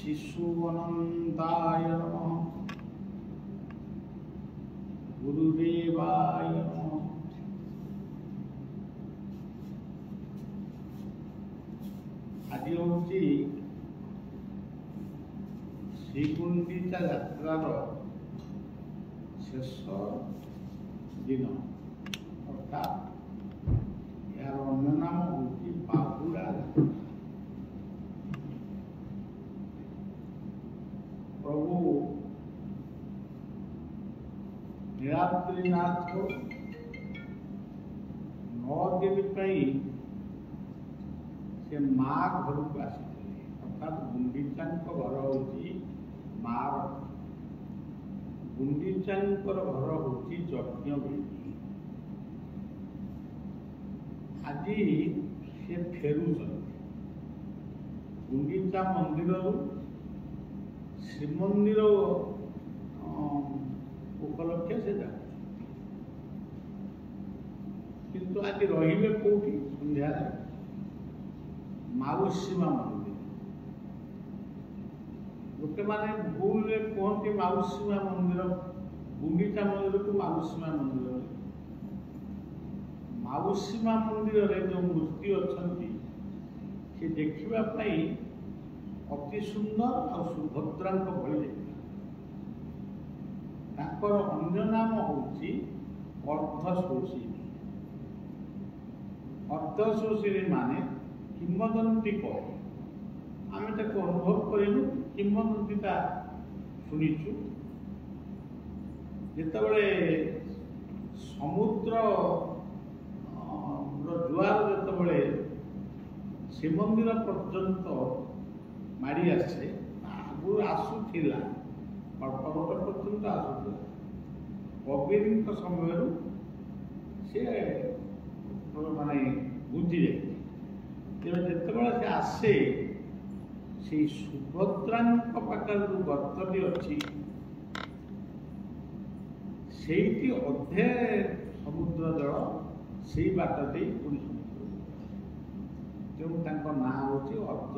शिशु अनंताय नमः गुरुदेवाय नमः। आज हूँ श्रीगुंडीचा यात्रार शेष दिन अर्थात यार अन्य नाम हूँ बाहुड़ा यात्रा। प्रभु नीलाद्रीनाथ 9 दिन से माँ घर को आसी अर्थात गुंडीचा घर हूँ मार गुंडीचा घर हूँ यज्ञ वेदी। आज से फेरुं गुंडीचा मंदिर श्रीमंदिर उपलक्षे से किंतु आज रही कौटी संध्या माउसीमा मंदिर। लोके माने भूल कहते माउसीमा मंदिर गुंडीचा मंदिर को माउसीमा मंदिर। माउसीमा मंदिर रे जो मूर्ति अच्छी से देखापी अति सुंदर और सुभद्रा भली ताकर अन्य नाम हूँ अर्धशोषिणी। अर्धशोषिणी माने किंवदंती कहे आम अनुभव करूँ किंवदंतीटा शुणीचु जितेबले समुद्र जुआर जितेबले श्रीमंदिर पर्यंत माड़ी आसे आगु आसूला अल्प बट पर्यंत आसूला कबीर समय सी माने बुझी जाए जितेबाला से आसे से सुभद्रा पाखे जो गर्तटी अच्छी से अधे समुद्र जल से बाटटी पुणी तेणु ना हूँ अर्ध।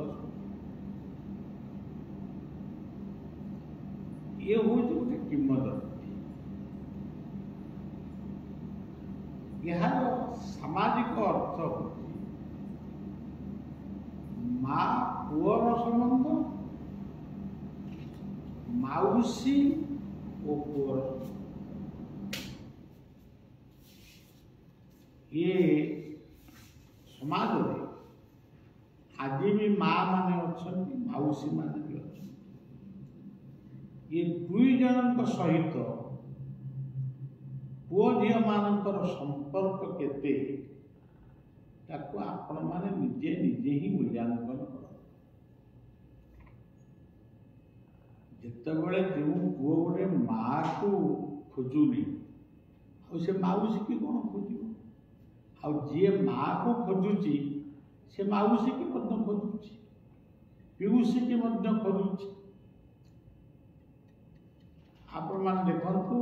ये हूँ गोटे किंवदंती। यार सामाजिक अर्थ हूँ माँ पुअर संबंध माउसी और पुअर ये समाज में आज भी माँ माने अच्छा माउसी माने भी अच्छा ये दुई जन सहित पुओ झी मानकर संपर्क केते ताको आपण माने निजे निजे ही मूल्यांकन कर। जितेबले जो पुओ गोटे माँ को खोजुनी से माउसी की कौन खोज जी माँ को खोजुची से माउसी की खोजुची पीयूसी की खोजुची। आपण मान देखु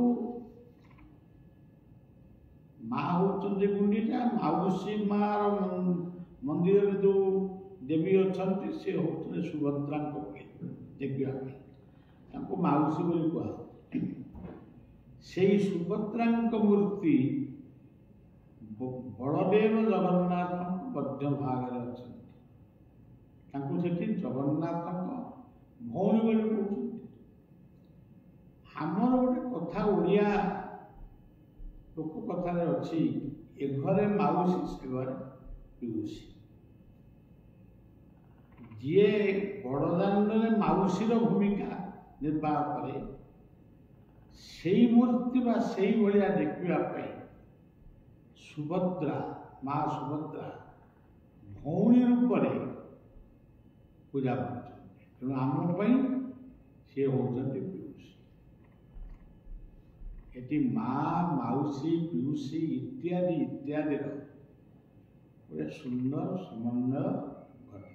माँ हूँ गुंडीचा माउसी मार मंदिर जो देवी अच्छा सी हूँ सुभद्रा देखा माउसी बोली कह से सुभद्रा मूर्ति बलदेव जगन्नाथ मध्य भाग अच्छा जगन्नाथ भौणी बोली कहते। आमर गोटे कथा ओडिया लोक कथार अच्छी ए घरे माउसी से घरे पीयूसी जी बड़दाण्ड माउसीर भूमिका निर्वाह करे से मूर्ति बा से भाया देखापी सुभद्रा माँ सुभद्रा भौणी रूप में पूजा कर आमपाई सी हूँ पीयूसी। ये माँ माउसी पीयूसी इत्यादि इत्यादि गोटे सुंदर समन्वय घटी।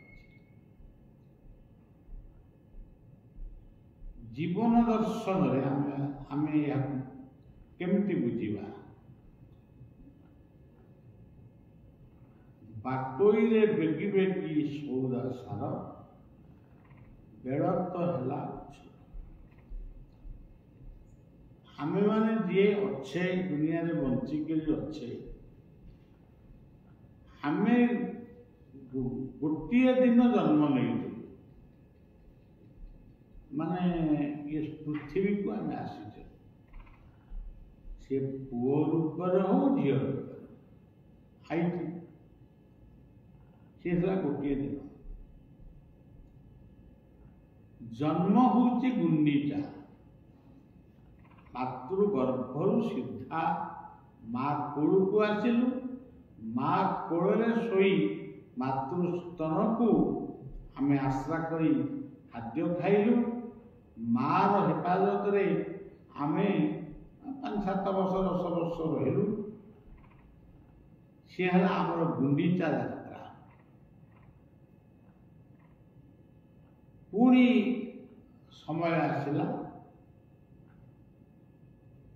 जीवन दर्शन आम केमती बुझा बाटोई रे बेगी बेगी सौदा सार ବେଳତ ହେଲା ଆମେ ମାନେ ଯିଏ ଅଛେ ଦୁନିଆରେ ବଞ୍ଚିକିରି ଅଛେ ଆମେ ଗୋଟିଏ ଦିନ ଜନ୍ମ ନେଇଛୁ ମାନେ ये पृथ्वी को आम आसीचे से पुओ रूपर हो झील रूपर आई सी गोटे दिन जन्म हूँ गुंडीचा मातृगर्भरु सीधा माँ कोल को आसिलु माँ कोल शोई मातृस्तन को आम आश्रा करी खाद्य खाइलु मार हेफाजत रे आमे 5-7 वर्ष 10 वर्ष रहिलु सी है आमर गुंडीचा यात्रा पुणी समय आसला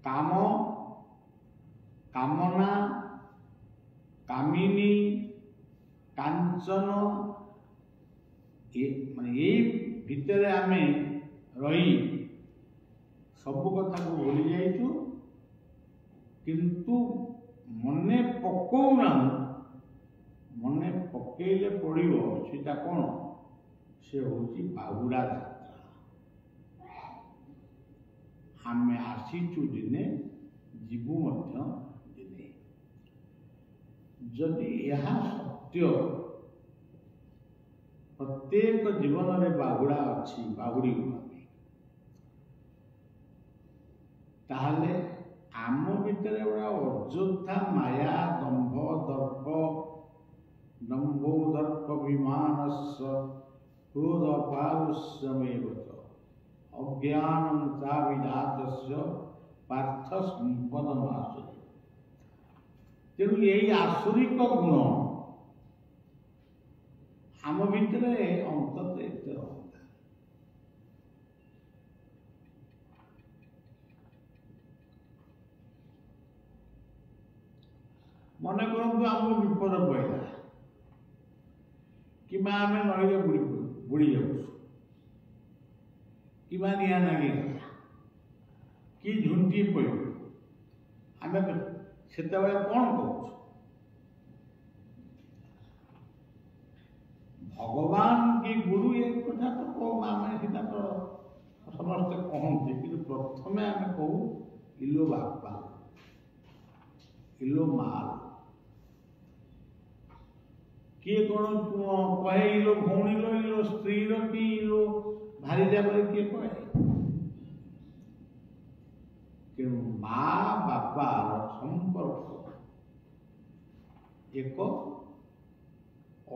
काम कामना कामिनी कांचन माने भितर आमे रही सब कथा को भूली जाइछु किंतु मने पकौना मने पकेले पड़िबो सेटा कोन से होची बाहुड़ा यात्रा आमे आसीचु दिने जीवु मध्य दिने जदि यह सत्य प्रत्येक जीवन में बाहुड़ा अच्छी बाहुड़ी ताहले आम भितर गोटा अଯୋଥା माया दंभ दर्प दंभो दर्प विमानस्य क्रोध पारुष्यमेव अज्ञानं चाविदातस्य पार्थ संपदमासुरी तेणु यही आसुरिक गुण आम भितर अंतत एत रहा मन करूँ आम विपद पड़ा कि आम नई बुड़ी जाऊँ कि निआ नागिगला कि झुंटी पड़ू आम से कौन कह भगवान की गुरु एक कथा तो कौन आम सीधा तो समस्ते कहते कि प्रथम आम कहू इलो बापा इलो माल किए कौन कहे इलो भौणी लो इलो स्त्री रो कि इलो भारी जाबले किए कहे कि माँ बापा संपर्क एक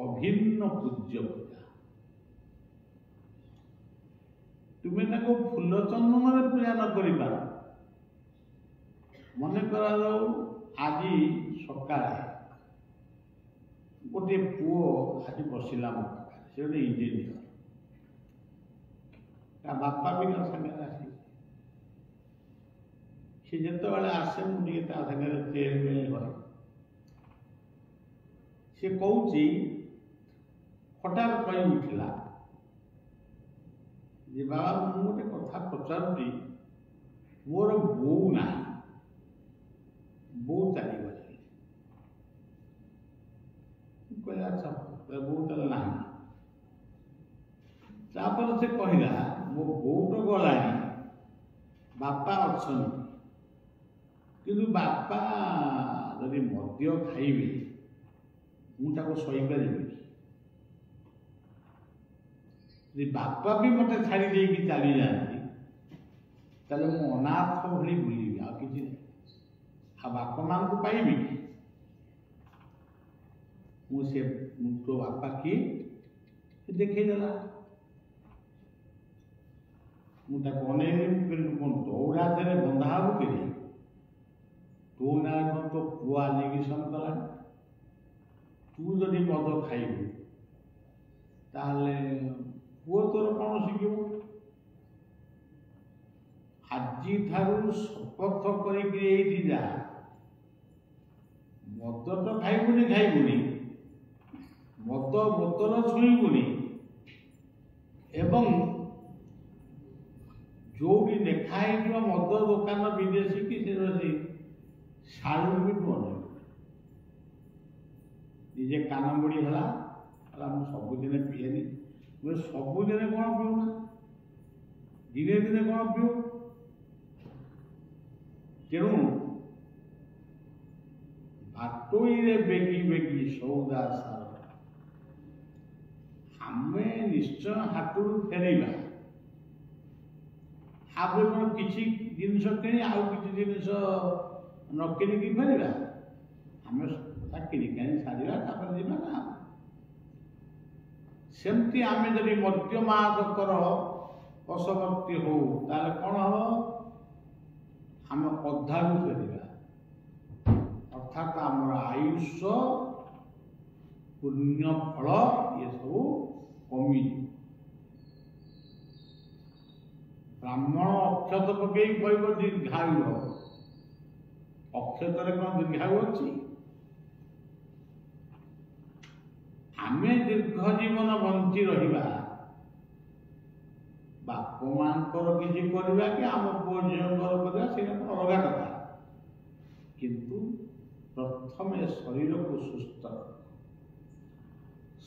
अभिन्न पूज्य पूजा तुम्हें फूल चंदन पूजा न कर मन कर आज सकाଳେ गोटे पुओ आज बसिला मो पाखे से गोटे इंजीनियर ता बापा भी ता संगे आसी से जिते आसे मुझे ता संगे चेल मेल करे से कहूँ हठात कही उठला जे बाबा मु गोटे कथा पचारुची मोर बो ना बो चली गई कहले अच्छा बो तो ना तापर से कहला मो बो तो गलानी बापा अच्छा किंतु बापा यदि मद्य खाइबे मुझे सही पारि बापा भी मत छाड़ी दे चली जाती ताले मु अनाथ भली बुली आ कि आ बापा मां को पाइबी मुझे तो बापा किए देखदेला मुझे दौड़ा दे बंधा हबू कि तू ना तो पुआ एलिगेशन कला तू जदि मद खाइबू ताले पुओ तोर कौन शिखब आज ठारू शपथ कर जा मद तो खाइबुनी मद बोतल छुईबुनी एवं जोड़ी देखा मद दुकान विदेशी कि से साड़ू भी बन निजे कान बुड़ी है मुझे सबुदिन पीएनि मुझे सबुदिन कौन पीऊना दिने दिने कौन पीऊ तेणु बाटोई रे बेगी बेगी सौदा सार आमे निश्चय हाथ फेरवा आप किसी जिनस कि आउ कि जिनस न किणिकी फेरवा आम किणिकी सारा जावा ना सेमती आम जब मद्यमादकर वशवर्ती हो ताले कौन हम आम अधारू फेरवा अर्थात आम आयुष पुण्य फल ये सब कमी ब्राह्मण अक्षत पकई कह दीर्घायु अक्षत कौन दीर्घायु अच्छी आमे दीर्घ जीवन बंची रहिबा बाप मांकर किसी करवा कि आम पुओ झीवर करवा से अलग कथा किंतु प्रथम शरीर को सुस्थ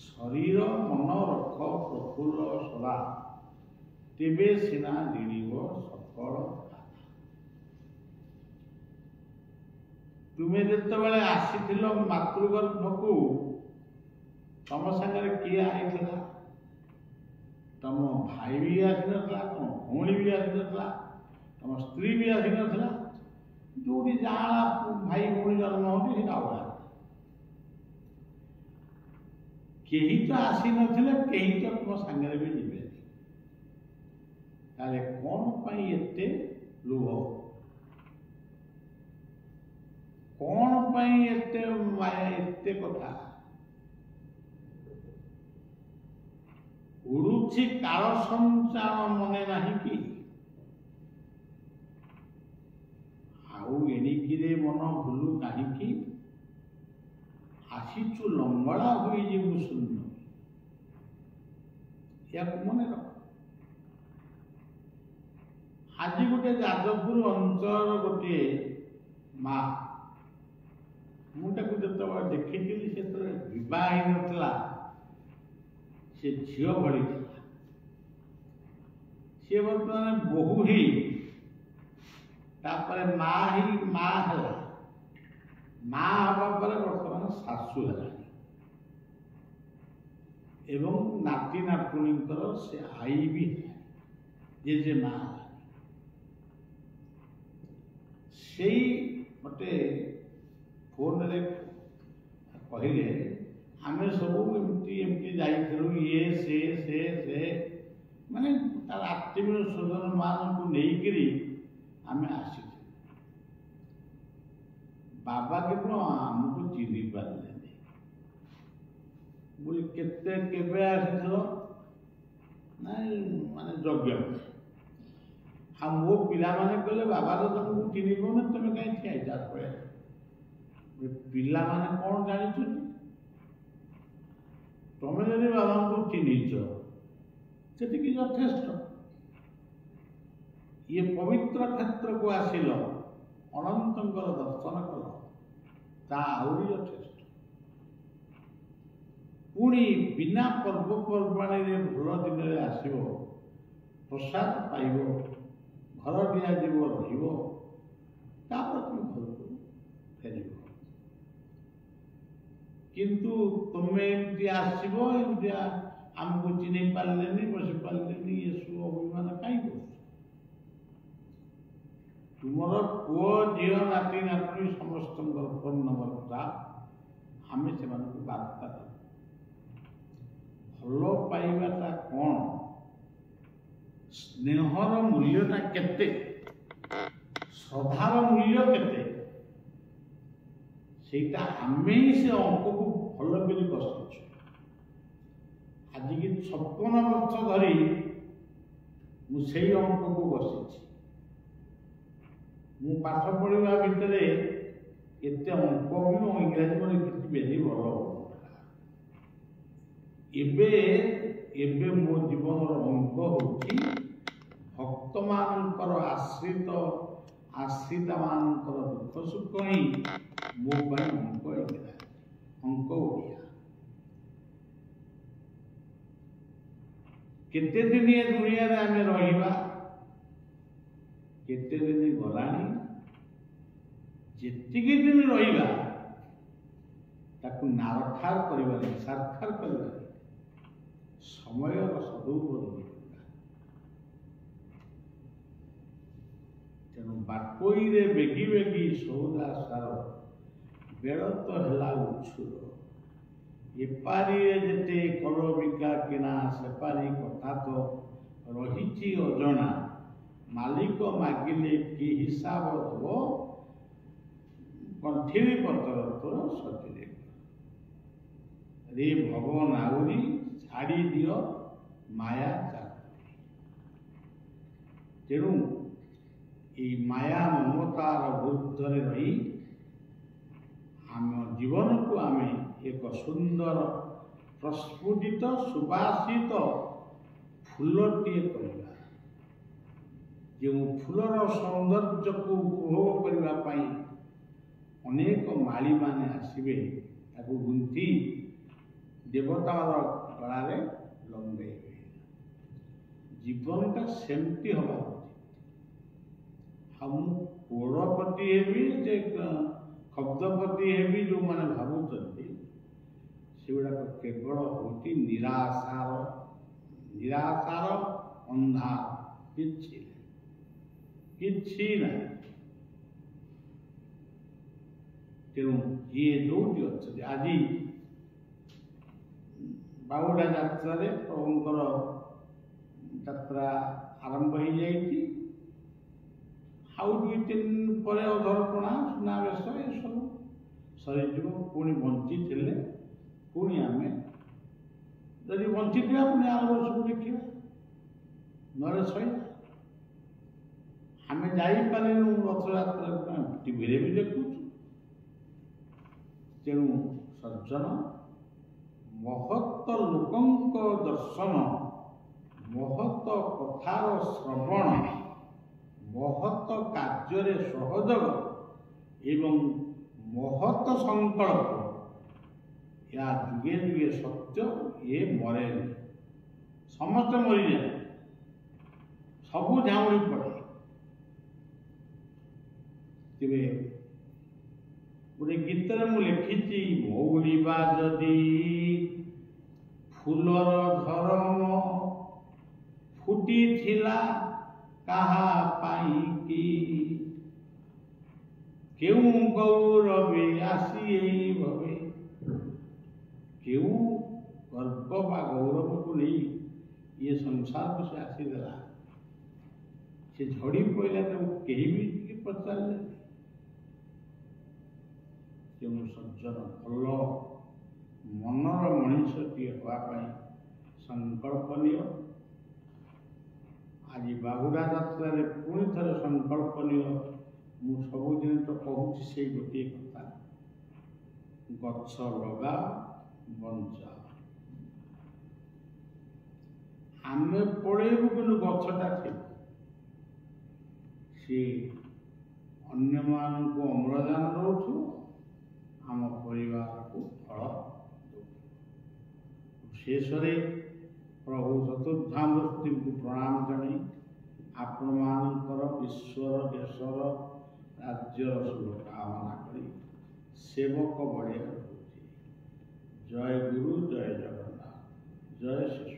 शरीर मन रख प्रफुल्ल सदा तेबे सीना जीव सकल तुम्हें जिते आसी मातृगर्भ को तुम सागर किए आई तुम भाई भी आसी ना तुम भौणी भी आसी ना तुम स्त्री भी आसी ना जो जहाँ भाई भौणी जन्म होती कहीं तो आसी नथिले कहीं तो तुम सागर भी जीवे ताले कौन पाई एते लुह कौन पाई एते माया एते कथा उड़ुछि काल संचार मने नाही कि आउ एणिकिरे मन भूलु काहीकि आसीचु लंगड़ा हुई जीवु शून्य या मन रख आज गोटे जाजपुर अंचल गोटे माँ मुझे जो देखी से बह नाला से झील भरी सी बर्तमान बोहू ही तापर माँ ही माँ है माँ हवा पर बर्तमान शाशु है एवं नाती नातुणी से आई भी है जेजे माँ से मते फोन रे कहले आम सब एमती एमती जाइलु ये से माने तार आत्मीय स्वजन मान को लेकरी आम आसी बाबा के आमको चिन्ह पारे बोली केते केबे आसीथिलो ना माने यज्ञ आ मो पिला माने कहले बाबा तो तुमको चिन्ह पाने तुम कहीं ठिया जा पड़े पिला माने कौन जानी तुम जब बाबा को चिन्हिच से यथेष्ट ये पवित्र क्षेत्र को आसिल अनंतर दर्शन कल आहरी यथेष्ट पुणी बिना पर्वपर्वाणी भल दिन आसब प्रसाद पाइब घर दिज्व रपर तुम घर को फेर किंतु तुम्हें एमती आसब एमती आमको चिन्ह पारे बसी पारे ये सब अभिमान कहीं कर तुम पुओ झी नाती नातुणी समस्त फोन नंबर था आम से बार्ता भल पाइबाटा कौन स्नेहर मूल्यटा केते श्रद्धार मूल्य केते सेटा आमे ही से अंक को भल कर बसुଛୁ आज की 56 वर्ष धरी मुझे अंक को बसी मु पाठ पढ़ा भितर एत अंक भी मो इंग्राजी में लिखी बेली भल एबे एबे मो जीवन अंक होची भक्त मानकर आश्रित आश्रित मानकर दुख सुख ही मो अंक ओडिया केते दिन ये दुनिया रे आमे रहिबा केते दिन गलानी जेतिके दिन रहिबा ताकू नारखार करिबारे सारखार करिबारे समय सदुपयोग तेणु बाटोई रे बेगी बेगी सौदा सार बेड़ तो है उछुर एपारी जेते कर बिका किना सेपारी कथा तो रही अजना मालिक मागिले कि हिसाब दब कंठिरी पतर तो सती रे भगवान आउरी छाड़ी दियो माया चाकरी तेणु ये माया ममतार विरुद्ध रही आम जीवन को आम एक सुंदर प्रस्फुटित सुबासित फूलटीए करवा जो फूलर सौंदर्य को उपभोग करने अनेक माली माने आसवे ताकू गुंथी देवतार गलारे लंबे जीवनटा सेमती हवा हम कोड़पति हे शब्दपति हे जो मैंने भावुंट से गुड़ाक केवल होती निराशार निराशार अंधार किछि ना तेणु ये जोटी अच्छे आज बाहुड़ा यात्रा प्रभुंर यात्रा आरंभ हो जाइए आउ दुई तीन पर अधरपणा सुनावेश ये सब सरीज पुणी बंची थे पुणी आम जदि बंची पुणी आर वर्ष को देखा ना सही आम जापरू रथयात्रा टीवी भी देखु तेणु सज्जन महत्त लोक दर्शन महत्त कथार श्रवण महत्त कार्य सहयोग एवं महत्त संकल्प या जुगे जुगे सत्य ये मरे समस्त मरी जाए सबू झाउड़ी पड़े तेरे गोटे गीत मुझे लिखी मौलिबा जदि फूलर धर्म फुटी थिला कहा पाई की क्यों गौरवे आसी भवे क्यों गर्व बा गौरव को नहीं ये संसार को से आसीदेला से झड़ी पड़ा तो कहीं भी पचार तेणु सज्जन भल मनर मनीषटी हाँपाई संकल्प नियो आज बाहुड़ा यात्रा पुणी थे संकल्प नियो मु सबुदिन तो कहूँ से गोटे कथा गछ लगा बंचा आम पड़ेबू कि गछटा थी सी अन्य मानक अम्लजान दौथु आम परिवार को फल शेष प्रभु चतुर्धामूर्ति को प्रणाम जन आपण मानकर ईश्वर देशर राज्यर शुभकामना करी सेवक बढ़िया जय गुरु जय जगन्नाथ जय श्री